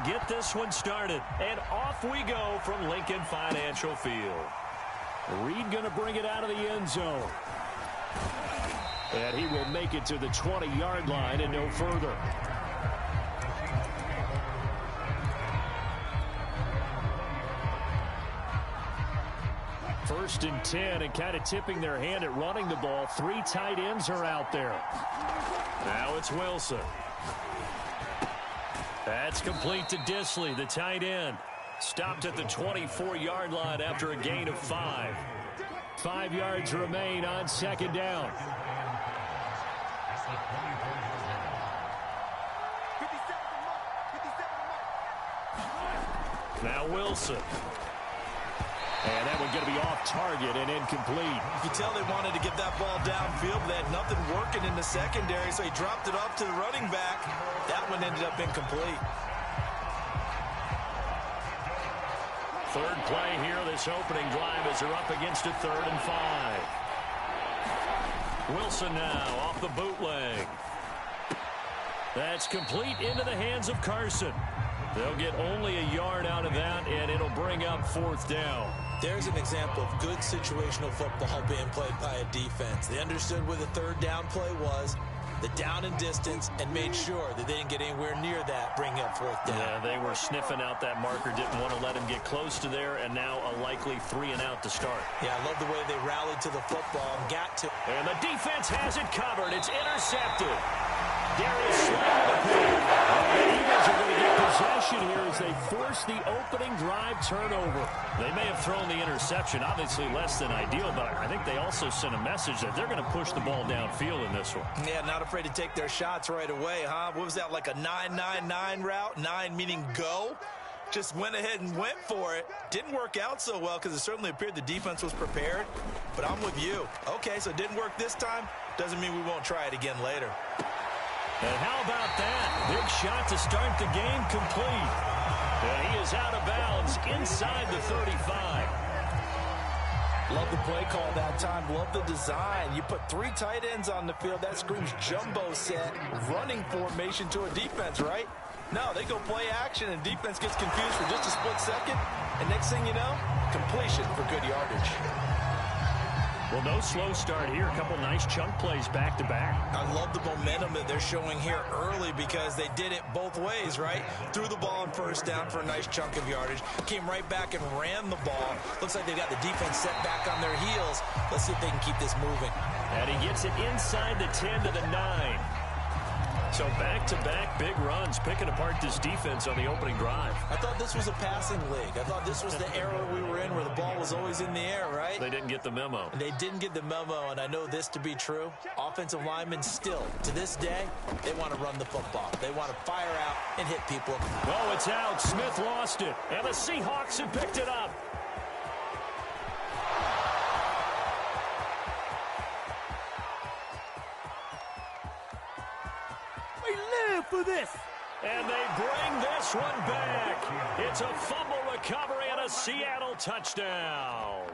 get this one started. And off we go from Lincoln Financial Field. Reed going to bring it out of the end zone. And he will make it to the 20-yard line and no further. First and 10, and kind of tipping their hand at running the ball. 3 tight ends are out there. Now it's Wilson. That's complete to Disley, the tight end. Stopped at the 24-yard line after a gain of 5. 5 yards remain on second down. Now Wilson. And that one's going to be off target and incomplete. You can tell they wanted to get that ball downfield. They had nothing working in the secondary, so he dropped it off to the running back. That one ended up incomplete. Third play here, this opening drive as they're up against a 3rd and 5. Wilson now off the bootleg. That's complete into the hands of Carson. They'll get only a yard out of that, and it'll bring up 4th down. There's an example of good situational football being played by a defense. They understood where the 3rd down play was, the down and distance, and made sure that they didn't get anywhere near that, bringing up 4th down. Yeah, they were sniffing out that marker, didn't want to let him get close to there, and now a likely 3 and out to start. Yeah, I love the way they rallied to the football and got to. And the defense has it covered. It's intercepted. Darius Slay with the pick. The Eagles are going to get possession here as they force the opening drive turnover. They may have thrown the interception, obviously less than ideal, but I think they also sent a message that they're going to push the ball downfield in this one. Yeah, not afraid to take their shots right away, huh? What was that, like a 9-9-9 route? 9 meaning go? Just went ahead and went for it. Didn't work out so well because it certainly appeared the defense was prepared. But I'm with you. Okay, so it didn't work this time. Doesn't mean we won't try it again later. And how about that? Big shot to start the game, complete. And he is out of bounds inside the 35. Love the play call that time. Love the design. You put 3 tight ends on the field. That screams jumbo set, running formation to a defense, right? No, they go play action, and defense gets confused for just a split second. And next thing you know, completion for good yardage. Well, no slow start here. A couple nice chunk plays back-to-back. I love the momentum that they're showing here early because they did it both ways, right? Threw the ball on 1st down for a nice chunk of yardage. Came right back and ran the ball. Looks like they got the defense set back on their heels. Let's see if they can keep this moving. And he gets it inside the 10 to the 9. So back-to-back big runs, picking apart this defense on the opening drive. I thought this was a passing league. I thought this was the era we were in where the ball was always in the air, right? They didn't get the memo. They didn't get the memo, and I know this to be true. Offensive linemen still, to this day, they want to run the football. They want to fire out and hit people. Oh, it's out. Smith lost it, and the Seahawks have picked it up. For this. And they bring this one back. It's a fumble recovery and a Seattle touchdown.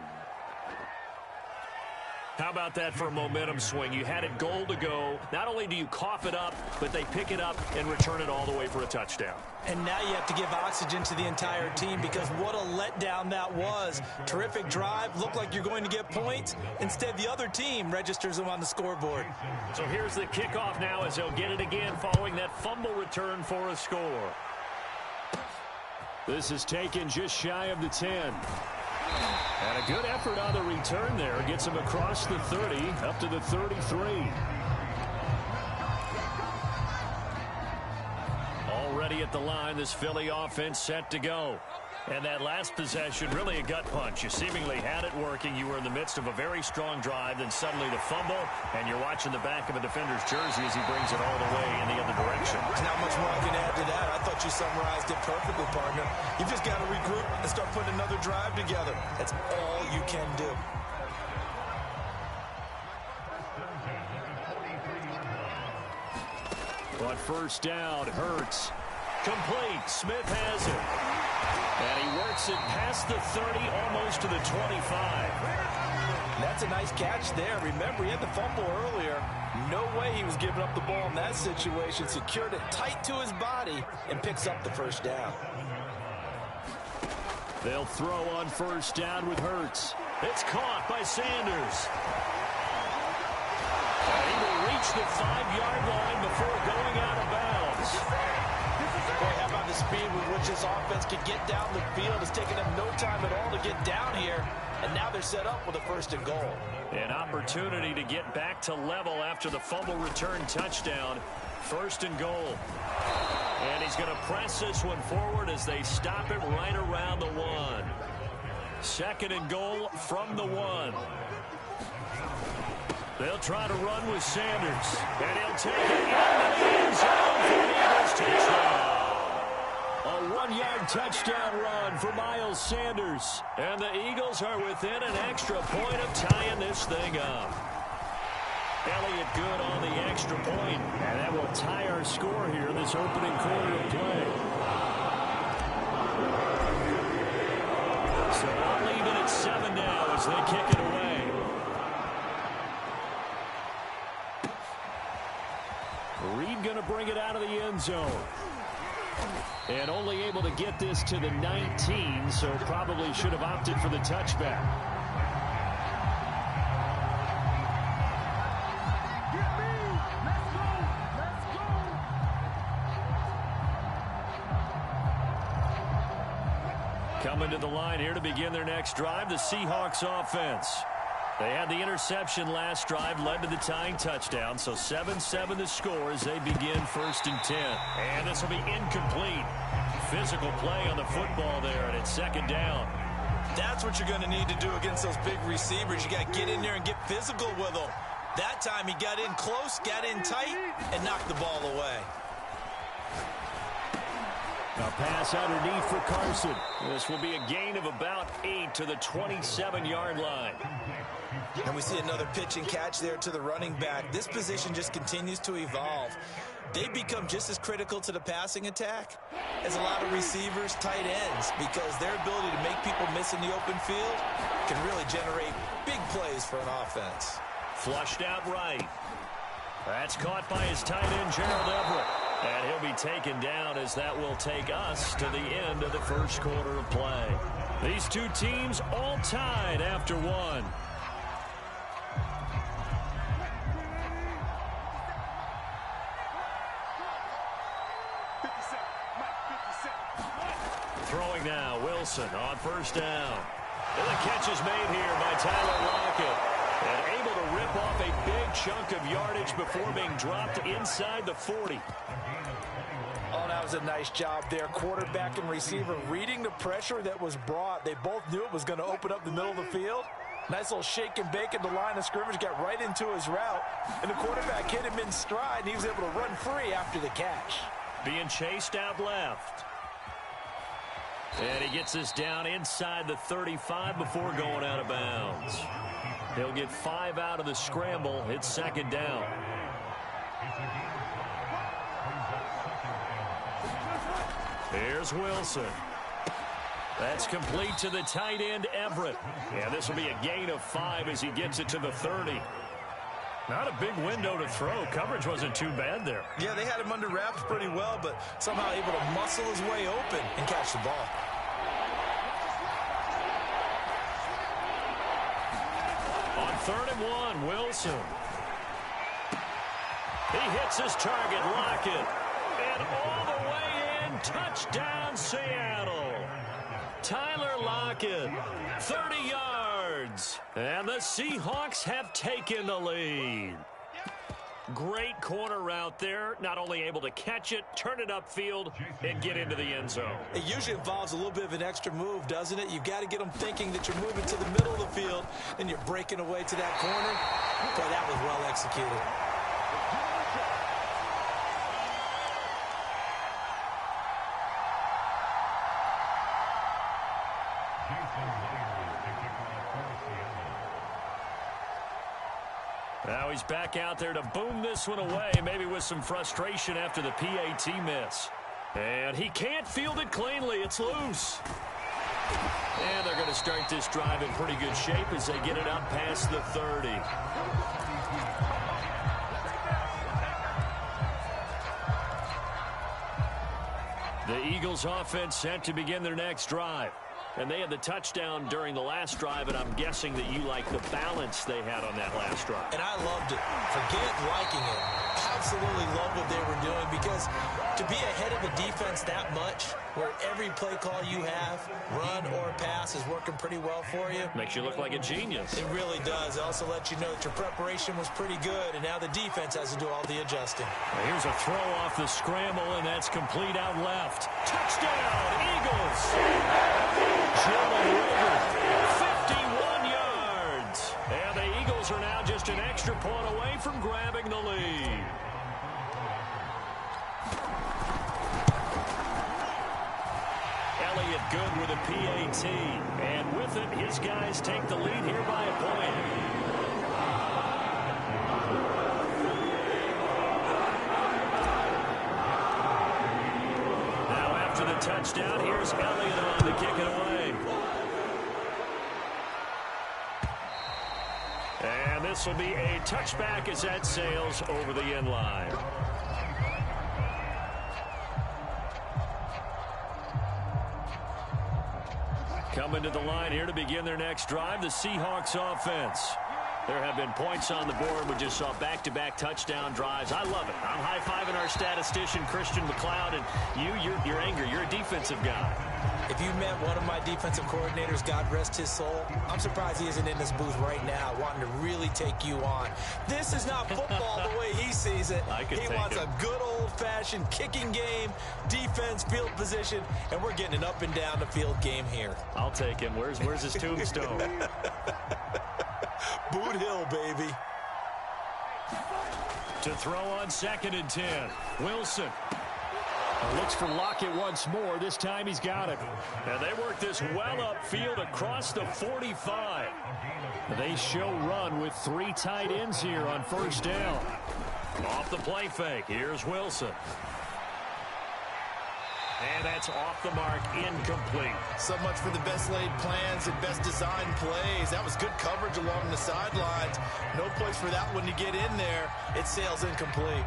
How about that for a momentum swing? You had it goal to go. Not only do you cough it up, but they pick it up and return it all the way for a touchdown. And now you have to give oxygen to the entire team because what a letdown that was. Terrific drive. Looked like you're going to get points. Instead, the other team registers them on the scoreboard. So here's the kickoff now as they'll get it again following that fumble return for a score. This is taken just shy of the 10. And a good effort on the return there. Gets him across the 30, up to the 33. Already at the line, this Philly offense set to go. And that last possession, really a gut punch. You seemingly had it working. You were in the midst of a very strong drive, then suddenly the fumble, and you're watching the back of a defender's jersey as he brings it all the way in the other direction. There's not much more I can add to that. I thought you summarized it perfectly, partner. You just got to regroup and start putting another drive together. That's all you can do. On 1st down, Hurts. Complete. Smith has it. And he works it past the 30, almost to the 25. That's a nice catch there. Remember, he had the fumble earlier. No way he was giving up the ball in that situation. Secured it tight to his body and picks up the first down. They'll throw on first down with Hurts. It's caught by Sanders. And he will reach the 5-yard line before going out of bounds. Boy, how about the speed with which this offense could get down the field? It's taken them no time at all to get down here. And now they're set up with a 1st and goal. An opportunity to get back to level after the fumble return touchdown. 1st and goal. And he's going to press this one forward as they stop it right around the 1. 2nd and goal from the 1. They'll try to run with Sanders. And he'll take it into the end zone for the Eagles touchdown. A 1-yard touchdown run for Miles Sanders. And the Eagles are within an extra point of tying this thing up. Elliott good on the extra point. And that will tie our score here in this opening quarter of play. So I'll leave it at 7 now as they kick it away. Reed going to bring it out of the end zone. And only able to get this to the 19, so probably should have opted for the touchback. Coming to the line here to begin their next drive, the Seahawks offense. They had the interception last drive, led to the tying touchdown, so 7-7 the score as they begin 1st and 10. And this will be incomplete. Physical play on the football there, and it's 2nd down. That's what you're going to need to do against those big receivers. You got to get in there and get physical with them. That time he got in close, got in tight, and knocked the ball away. A pass underneath for Carson. This will be a gain of about 8 to the 27-yard line. And we see another pitch and catch there to the running back. This position just continues to evolve. They become just as critical to the passing attack as a lot of receivers, tight ends, because their ability to make people miss in the open field can really generate big plays for an offense. Flushed out right. That's caught by his tight end, Gerald Everett. And he'll be taken down as that will take us to the end of the 1st quarter of play. These two teams all tied after 1. Throwing now, Wilson on 1st down. And the catch is made here by Tyler Lockett. And able to rip off a big chunk of yardage before being dropped inside the 40. Oh, that was a nice job there. Quarterback and receiver reading the pressure that was brought. They both knew it was going to open up the middle of the field. Nice little shake and bake at the line of scrimmage. Got right into his route. And the quarterback hit him in stride, and he was able to run free after the catch. Being chased out left. And he gets this down inside the 35 before going out of bounds. He'll get 5 out of the scramble. It's 2nd down. Here's Wilson. That's complete to the tight end, Everett. Yeah, this will be a gain of 5 as he gets it to the 30. Not a big window to throw. Coverage wasn't too bad there. Yeah, they had him under wraps pretty well, but somehow able to muscle his way open and catch the ball. On 3rd and 1, Wilson. He hits his target, Lockett. And all the way in, touchdown Seattle. Tyler Lockett, 30 yards. And the Seahawks have taken the lead. Great corner route there. Not only able to catch it, turn it upfield, and get into the end zone. It usually involves a little bit of an extra move, doesn't it? You've got to get them thinking that you're moving to the middle of the field, and you're breaking away to that corner. Boy, that was well executed. Now he's back out there to boom this one away, maybe with some frustration after the PAT miss. And he can't field it cleanly. It's loose. And they're going to start this drive in pretty good shape as they get it up past the 30. The Eagles offense set to begin their next drive. And they had the touchdown during the last drive, and I'm guessing that you like the balance they had on that last drive. And I loved it. Forget liking it. Absolutely love what they were doing, because to be ahead of the defense that much, where every play call you have, run or pass, is working pretty well for you. Makes you look like a genius. It really does. It also lets you know that your preparation was pretty good, and now the defense has to do all the adjusting. Now here's a throw off the scramble, and that's complete out left. Touchdown, Eagles! Jalen Reagor, 51 yards. And the Eagles are now just an extra point away from grabbing the lead. Elliott good with a PAT. And with it, his guys take the lead here by a point. Now after the touchdown, here's Elliott on to kick it away. And this will be a touchback as that sails over the end line. Coming to the line here to begin their next drive, the Seahawks offense. There have been points on the board. We just saw back-to-back touchdown drives. I love it. I'm high-fiving our statistician, Christian McLeod, and you're angry. You're a defensive guy. If you met one of my defensive coordinators, God rest his soul, I'm surprised he isn't in this booth right now wanting to really take you on. This is not football the way he sees it. He wants a good old-fashioned kicking game, defense, field position, and we're getting an up-and-down-the-field game here. I'll take him. Where's his tombstone? Boot Hill, baby. To throw on 2nd and 10. Wilson. Looks for Lockett once more. This time he's got it. And they work this well upfield across the 45. They show run with 3 tight ends here on first down. Off the play fake. Here's Wilson. And that's off the mark, incomplete. So much for the best laid plans and best designed plays. That was good coverage along the sidelines. No place for that one to get in there. It sails incomplete.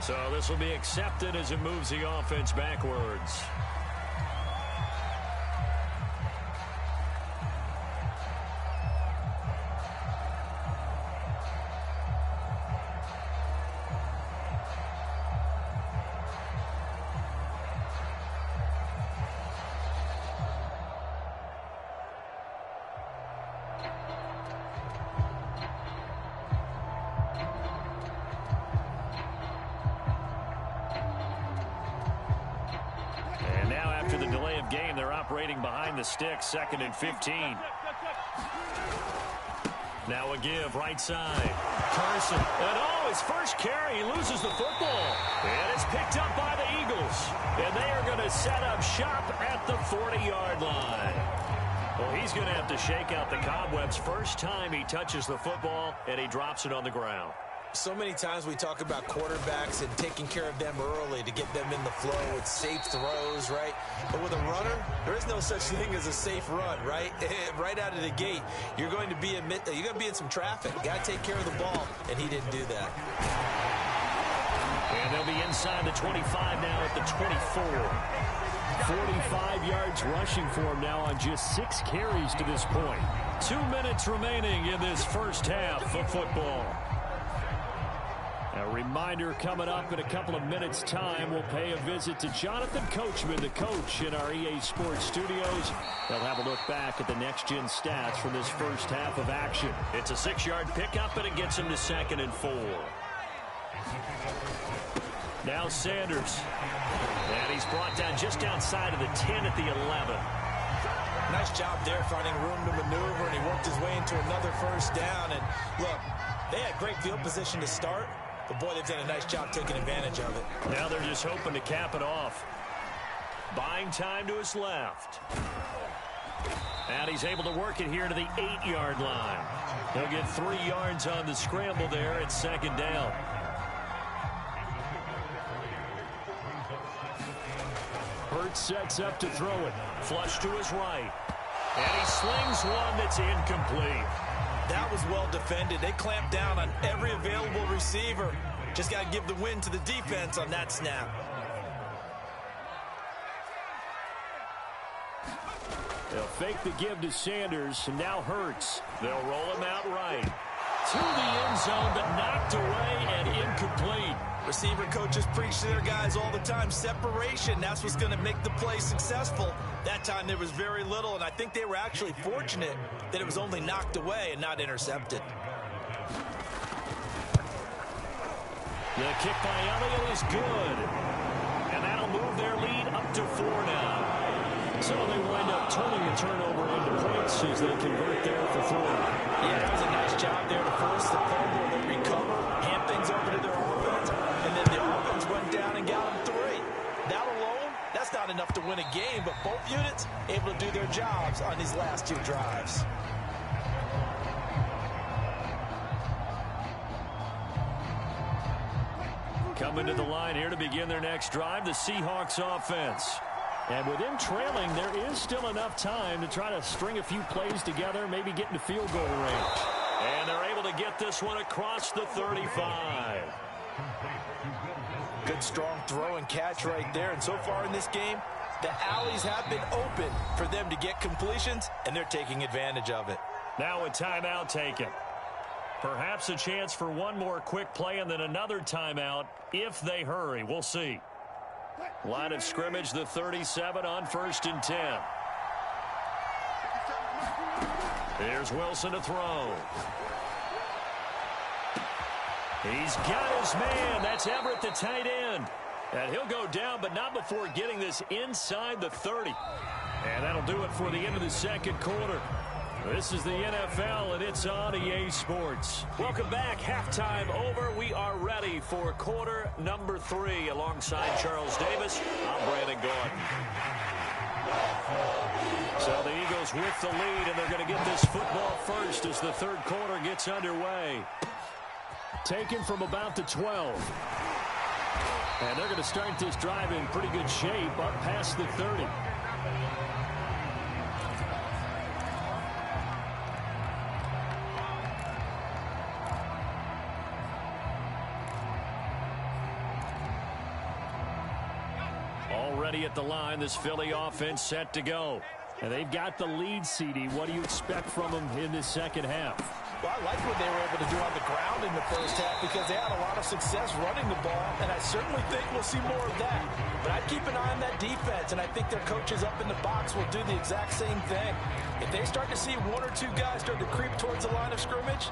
So this will be accepted as it moves the offense backwards. Behind the stick, 2nd and 15. Now a give, right side. Carson, and his first carry, he loses the football. And it's picked up by the Eagles. And they are going to set up shop at the 40-yard line. Well, he's going to have to shake out the cobwebs first time he touches the football, and he drops it on the ground. So many times we talk about quarterbacks and taking care of them early to get them in the flow with safe throws, right? But with a runner, there is no such thing as a safe run, right? Right out of the gate, you're going to be in some traffic. You got to take care of the ball, and he didn't do that. And they'll be inside the 25 now at the 24. 45 yards rushing for him now on just 6 carries to this point. 2 minutes remaining in this first half of football. A reminder coming up in a couple of minutes' time. We'll pay a visit to Jonathan Coachman, the coach in our EA Sports studios. They'll have a look back at the next-gen stats from this first half of action. It's a 6-yard pickup, and it gets him to 2nd and 4. Now Sanders. And he's brought down just outside of the 10 at the 11. Nice job there finding room to maneuver, and he worked his way into another first down. And look, they had great field position to start. But, boy, they've done a nice job taking advantage of it. Now they're just hoping to cap it off. Buying time to his left. And he's able to work it here to the 8-yard line. He'll get 3 yards on the scramble there at 2nd down. Hurts sets up to throw it. Flush to his right. And he slings one that's incomplete. That was well defended. They clamped down on every available receiver. Just got to give the win to the defense on that snap. They'll fake the give to Sanders, and now Hurts. They'll roll him out right. To the end zone, but knocked away and incomplete. Receiver coaches preach to their guys all the time. Separation, that's what's going to make the play successful. That time there was very little, and I think they were actually fortunate that it was only knocked away and not intercepted. The kick by Elliott is good. And that'll move their lead up to 4 now. So they wind up turning the turnover into points as they convert there for 3. Yeah, it was a nice job there to force the fumble. They recover, hand things over to their offense, and then the offense went down and got them 3. That alone, that's not enough to win a game, but both units able to do their jobs on these last 2 drives. Coming to the line here to begin their next drive, the Seahawks offense. And with them trailing, there is still enough time to try to string a few plays together, maybe get into field goal range. And they're able to get this one across the 35. Good strong throw and catch right there. And so far in this game, the alleys have been open for them to get completions, and they're taking advantage of it. Now a timeout taken. Perhaps a chance for one more quick play and then another timeout if they hurry. We'll see. Line of scrimmage, the 37 on 1st and 10. Here's Wilson to throw. He's got his man. That's Everett, the tight end. And he'll go down, but not before getting this inside the 30. And that'll do it for the end of the 2nd quarter. This is the NFL, and it's on EA Sports. Welcome back. Halftime over. We are ready for quarter number 3. Alongside Charles Davis, I'm Brandon Gordon. So the Eagles with the lead, and they're going to get this football first as the 3rd quarter gets underway. Taken from about the 12. And they're going to start this drive in pretty good shape up past the 30. Already at the line, this Philly offense set to go. And they've got the lead, CD. What do you expect from them in this 2nd half? Well, I like what they were able to do on the ground in the first half because they had a lot of success running the ball, and I certainly think we'll see more of that. But I'd keep an eye on that defense, and I think their coaches up in the box will do the exact same thing. If they start to see 1 or 2 guys start to creep towards the line of scrimmage,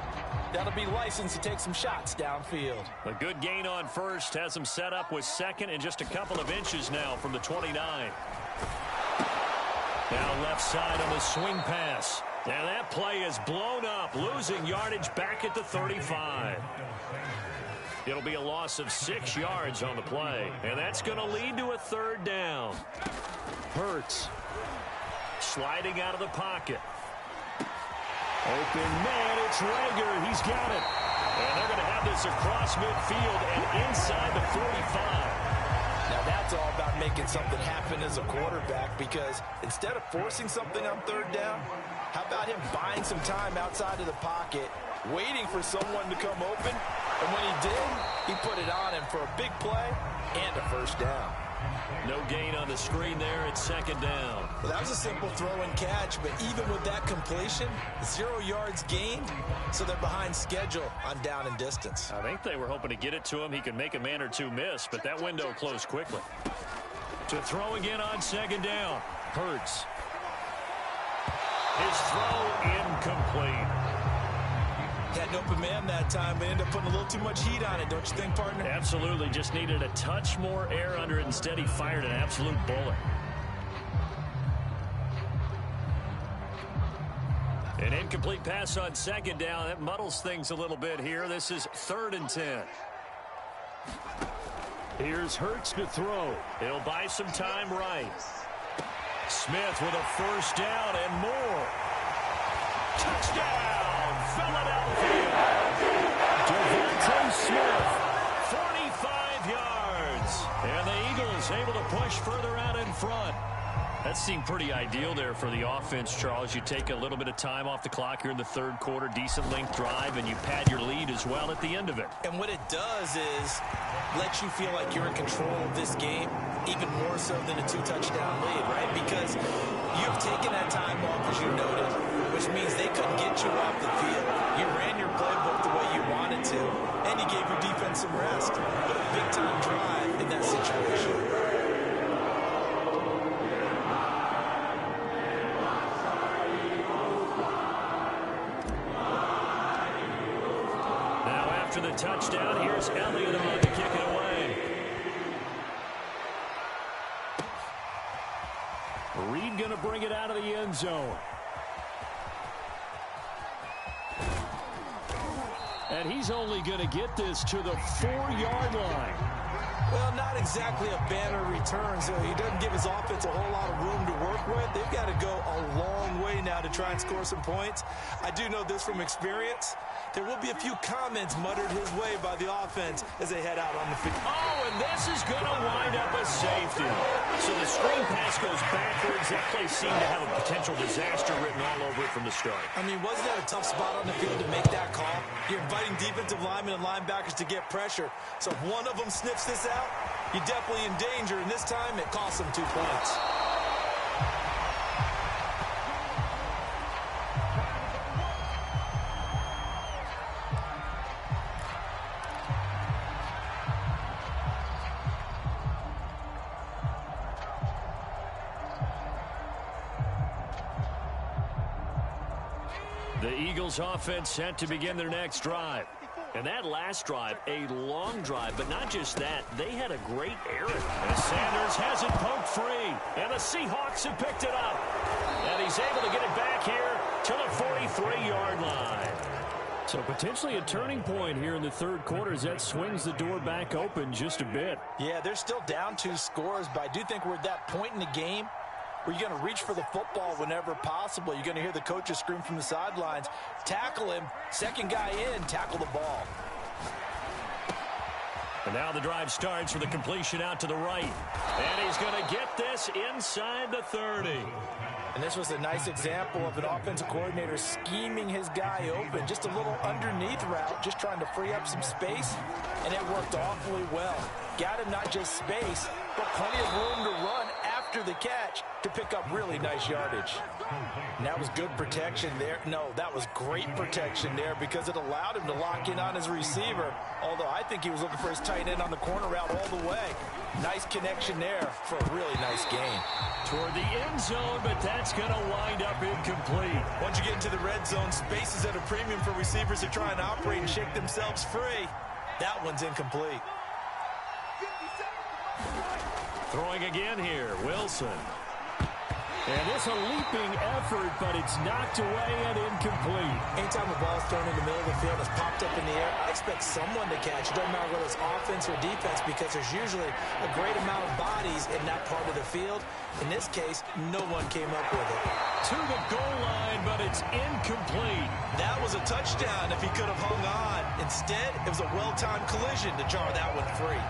that'll be licensed to take some shots downfield. A good gain on 1st, has them set up with 2nd and just a couple of inches now from the 29. Now left side on the swing pass. And that play is blown up, losing yardage back at the 35. It'll be a loss of 6 yards on the play, and that's going to lead to a 3rd down. Hurts sliding out of the pocket. Open man, it's Rager. He's got it. And they're going to have this across midfield and inside the 45. Now that's all about making something happen as a quarterback, because instead of forcing something on 3rd down, how about him buying some time outside of the pocket, waiting for someone to come open, and when he did, he put it on him for a big play and a 1st down. No gain on the screen there. It's second down. Well, that was a simple throw and catch, but even with that completion, 0 yards gained, so they're behind schedule on down and distance. I think they were hoping to get it to him. He could make a man or two miss, but that window closed quickly. To throw again on second down. Hurts. His throw incomplete. Had an open man that time, but ended up putting a little too much heat on it, don't you think, partner? Absolutely. Just needed a touch more air under it. Instead, he fired an absolute bullet. An incomplete pass on second down. That muddles things a little bit here. This is 3rd and 10. Here's Hurts to throw. He'll buy some time right. Smith with a first down and more. Touchdown! Philadelphia. Devontae Smith, 45 yards. And the Eagles able to push further out in front. That seemed pretty ideal there for the offense, Charles. You take a little bit of time off the clock here in the 3rd quarter, decent length drive, and you pad your lead as well at the end of it. And what it does is let you feel like you're in control of this game, even more so than a 2-touchdown lead, right? Because you've taken that time off, as you noted, which means they couldn't get you off the field. You ran your playbook the way you wanted to, and you gave your defense some rest. What a big-time drive in that situation. After the touchdown, here's Elliott on to kick it away. Reed going to bring it out of the end zone. And he's only going to get this to the 4-yard line. Well, not exactly a banner return, so he doesn't give his offense a whole lot of room to work with. They've got to go a long way now to try and score some points. I do know this from experience. There will be a few comments muttered his way by the offense as they head out on the field. Oh, and this is going to wind up a safety. So the screen pass goes backwards. That play seemed to have a potential disaster written all over it from the start. I mean, wasn't that a tough spot on the field to make that call? You're inviting defensive linemen and linebackers to get pressure. So if one of them sniffs this out, you're definitely in danger, and this time it costs them 2 points. The Eagles offense set to begin their next drive. And that last drive, a long drive, but not just that, they had a great errand. And Sanders has it poked free, and the Seahawks have picked it up. And he's able to get it back here to the 43-yard line. So potentially a turning point here in the 3rd quarter as that swings the door back open just a bit. Yeah, they're still down 2 scores, but I do think we're at that point in the game where you're going to reach for the football whenever possible. You're going to hear the coaches scream from the sidelines, tackle him, second guy in, tackle the ball. And now the drive starts with a completion out to the right. And he's going to get this inside the 30. And this was a nice example of an offensive coordinator scheming his guy open. Just a little underneath route, just trying to free up some space. And it worked awfully well. Got him not just space, but plenty of room to run after the catch to pick up really nice yardage. And that was good protection there. No, that was great protection there because it allowed him to lock in on his receiver. Although I think he was looking for his tight end on the corner route all the way. Nice connection there for a really nice gain. Toward the end zone, but that's going to wind up incomplete. Once you get into the red zone, space is at a premium for receivers to try and operate and shake themselves free. That one's incomplete. Throwing again here, Wilson. And it's a leaping effort, but it's knocked away and incomplete. Anytime a ball's thrown in the middle of the field, it's popped up in the air, I expect someone to catch. It doesn't matter whether it's offense or defense because there's usually a great amount of bodies in that part of the field. In this case, no one came up with it. To the goal line, but it's incomplete. That was a touchdown if he could have hung on. Instead, it was a well-timed collision to jar that one free.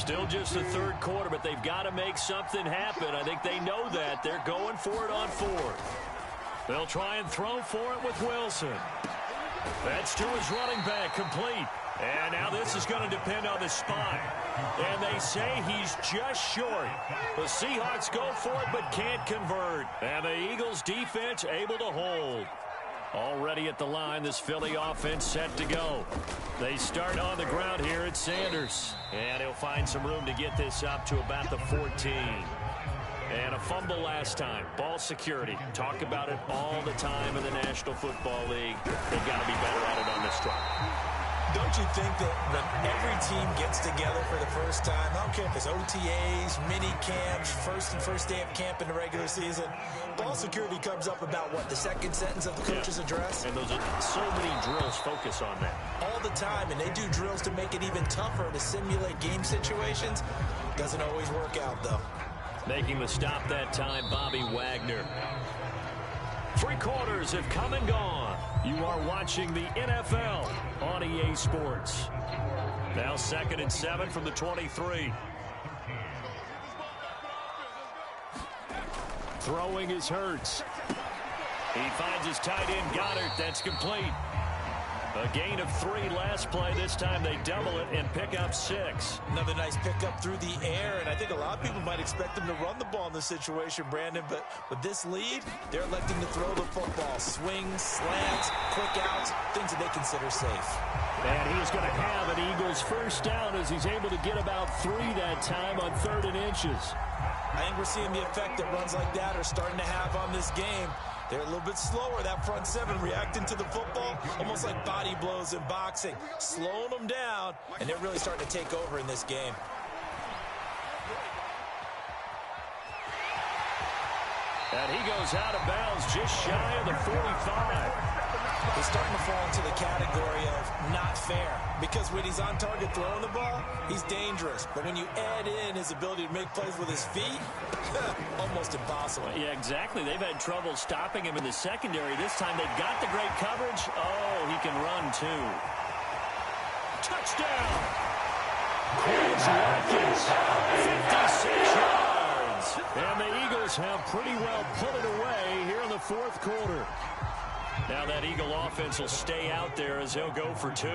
Still just the third quarter, but they've got to make something happen. I think they know that. They're going for it on fourth. They'll try and throw for it with Wilson. That's to his running back, complete. And now this is going to depend on the spine. And they say he's just short. The Seahawks go for it but can't convert. And the Eagles defense able to hold. Already at the line, this Philly offense set to go. They start on the ground here at Sanders. And he'll find some room to get this up to about the 14. And a fumble last time. Ball security. Talk about it all the time in the National Football League. They've got to be better at it on this drive. Don't you think that when every team gets together for the first time, I don't care if it's OTAs, mini camps, first day of camp in the regular season, ball security comes up about, what, the second sentence of the coach's address? And those are so many drills focus on that. All the time, and they do drills to make it even tougher to simulate game situations. Doesn't always work out, though. Making the stop that time, Bobby Wagner. 3 quarters have come and gone. You are watching the NFL on EA Sports. Now 2nd and 7 from the 23. Throwing is Hurts. He finds his tight end Goddard. That's complete. A gain of 3 last play. This time they double it and pick up 6. Another nice pickup through the air, and I think a lot of people might expect them to run the ball in this situation, Brandon, but with this lead, they're electing to throw the football. Swings, slants, quick outs, things that they consider safe. And he is going to have an Eagles first down as he's able to get about 3 that time on 3rd and inches. I think we're seeing the effect that runs like that are starting to have on this game. They're a little bit slower, that front 7, reacting to the football, almost like body blows in boxing, slowing them down, and they're really starting to take over in this game. And he goes out of bounds just shy of the 45. He's starting to fall into the category of not fair, because when he's on target throwing the ball, he's dangerous. But when you add in his ability to make plays with his feet, almost impossible. Yeah, exactly. They've had trouble stopping him in the secondary. This time they've got the great coverage. Oh, he can run too. Touchdown! Quincy Watkins, 56 yards. And the Eagles have pretty well put it away here in the 4th quarter. Now that Eagle offense will stay out there as they'll go for 2.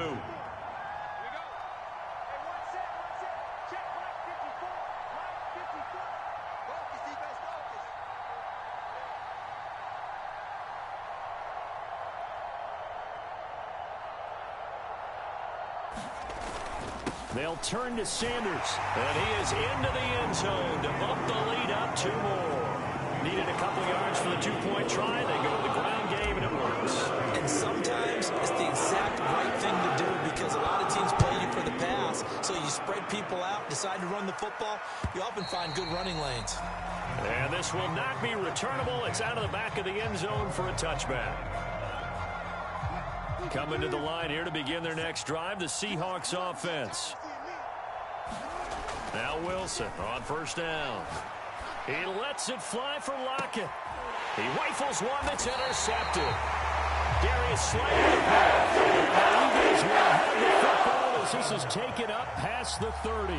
They'll turn to Sanders, and he is into the end zone to bump the lead up 2 more. Needed a couple yards for the 2-point try. They go to the ground game, and it works. And sometimes it's the exact right thing to do, because a lot of teams play you for the pass, so you spread people out, decide to run the football. You often find good running lanes. And this will not be returnable. It's out of the back of the end zone for a touchback. Coming to the line here to begin their next drive, the Seahawks offense. Now Wilson on first down. He lets it fly for Lockett. He rifles one that's intercepted. Darius Slay. The Eagles will have the football as this is taken up past the 30.